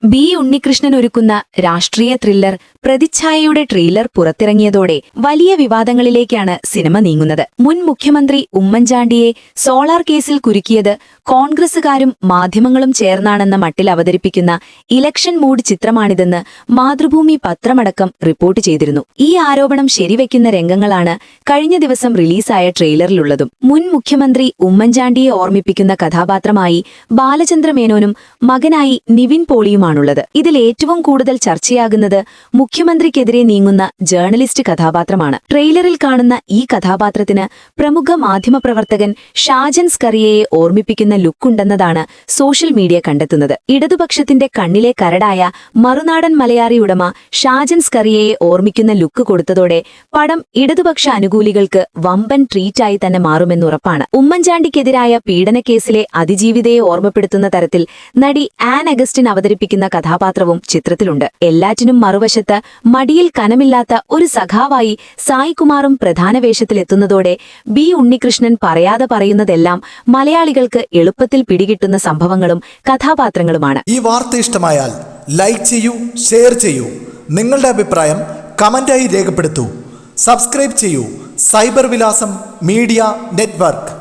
B Unnikrishnan ഒരുക്കുന്ന രാഷ്ട്രീയ thriller പ്രതിച്ഛായയുടെ trailer പുറത്തിറങ്ങിയതോടെ വലിയ വിവാദങ്ങളിലേക്കാണ് സിനിമ നീങ്ങുന്നത്. മുൻ മുഖ്യമന്ത്രി ഉമ്മൻചാണ്ടിയെ സോളാർ കേസിൽ കുരുക്കിയത് കോൺഗ്രസുകാരും മാധ്യമങ്ങളും ചേർന്നാണെന്ന മട്ടിൽ അവതരിപ്പിക്കുന്ന ഇലക്ഷൻ മൂഡ് ചിത്രമാണിതെന്ന് മാതൃഭൂമി പത്രമടക്കം റിപ്പോർട്ട് ചെയ്തിരുന്നു. ഈ ആരോപണം ശരിവെക്കുന്ന രംഗങ്ങളാണ് കഴിഞ്ഞ ദിവസം റിലീസായ ട്രെയിലറിലുള്ളതും. മുൻ മുഖ്യമന്ത്രി ഉമ്മൻചാണ്ടിയെ ഓർമ്മിപ്പിക്കുന്ന കഥാപാത്രമായി ബാലചന്ദ്രമേനോനും മകനായി നിവിൻ പോളിയുമാണുള്ളത്. ഇതിൽ ഏറ്റവും കൂടുതൽ ചർച്ചയാകുന്നത് മുഖ്യമന്ത്രിക്കെതിരെ നീങ്ങുന്ന ജേർണലിസ്റ്റ് കഥാപാത്രമാണ്. ട്രെയിലറിൽ കാണുന്ന ഈ കഥാപാത്രത്തിന് പ്രമുഖ മാധ്യമപ്രവർത്തകൻ ഷാജൻ സ്കറിയയെ ഓർമ്മിപ്പിക്കുന്ന ലുക്കുണ്ടെന്നതാണ് സോഷ്യൽ മീഡിയ കണ്ടെത്തുന്നത്. ഇടതുപക്ഷത്തിന്റെ കണ്ണിലെ കരടായ മറുനാടൻ മലയാറി ഉടമ ഷാജൻ സ്കറിയയെ ഓർമ്മിക്കുന്ന ലുക്ക് കൊടുത്തതോടെ പടം ഇടതുപക്ഷ അനുകൂലികൾക്ക് വമ്പൻ ട്രീറ്റായി തന്നെ മാറുമെന്നുറപ്പാണ്. ഉമ്മൻചാണ്ടിക്കെതിരായ പീഡനക്കേസിലെ അതിജീവിതയെ ഓർമ്മപ്പെടുത്തുന്ന തരത്തിൽ നടി ആൻ അഗസ്റ്റിൻ അവതരിപ്പിക്കുന്ന കഥാപാത്രവും ചിത്രത്തിലുണ്ട്. എല്ലാറ്റിനും മറുവശത്ത് മടിയിൽ കനമില്ലാത്ത ഒരു സഖാവായി സായികുമാറും പ്രധാന വേഷത്തിലെത്തുന്നതോടെ ബി ഉണ്ണികൃഷ്ണൻ പറയാതെ പറയുന്നതെല്ലാം മലയാളികൾക്ക് എളുപ്പത്തിൽ പിടികിട്ടുന്ന സംഭവങ്ങളും കഥാപാത്രങ്ങളുമാണ്. ഈ വാർത്ത ഇഷ്ടമായാൽ ലൈക്ക് ചെയ്യൂ, ഷെയർ ചെയ്യൂ. നിങ്ങളുടെ അഭിപ്രായം കമന്റായി രേഖപ്പെടുത്തൂ. സബ്സ്ക്രൈബ് ചെയ്യൂ സൈബർ വിലാസം മീഡിയ നെറ്റ്വർക്ക്.